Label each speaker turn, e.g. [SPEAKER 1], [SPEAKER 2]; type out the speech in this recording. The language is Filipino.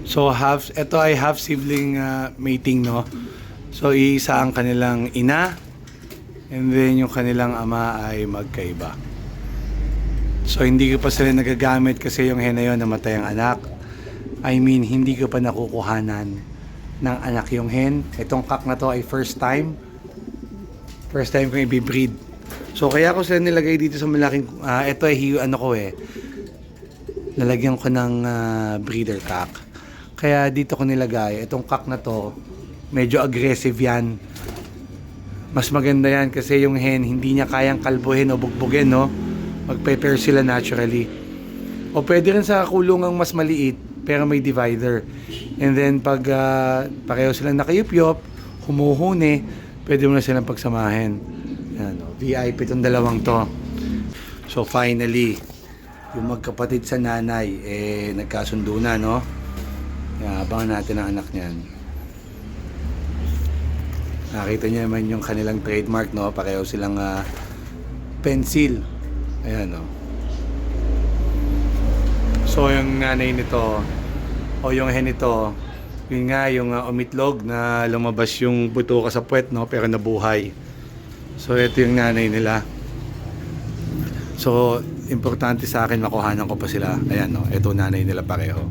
[SPEAKER 1] So ito ay half sibling mating, no. So isa ang kanilang ina, and then yung kanilang ama ay magkaiba. So hindi ko pa sila nagagamit kasi yung hen na yun namatay ang anak. I mean, hindi ko pa nakukuhanan ng anak yung hen. Itong cock na to ay first time. First time kong i-breed. So kaya ko sila nilagay dito sa malaking ito ay lalagyan ko ng breeder cock. Kaya dito ko nilagay itong cock na to, medyo aggressive yan. Mas maganda yan kasi yung hen hindi niya kayang kalbuhin o bugbugin, no. Magpe-pair sila naturally. O pwede rin sa kulungang mas maliit pero may divider. And then pag pareho silang nakayupyop, humuhuni, pwede mo na silang pagsamahin. Yan, no? VIP itong dalawang to. So finally, yung magkapatid sa nanay nagkasundo na, no? Abangan natin ang anak niyan. Nakita niyo naman yung kanilang trademark, no? Pareho silang pencil. Ayan, no? So yung nanay nito o yung hen nito, yun nga yung umitlog na lumabas yung buto ka sa puwet, no? Pero nabuhay. So ito yung nanay nila. So importante sa akin makuhanan ko pa sila. Ayan, no? Ito nanay nila pareho.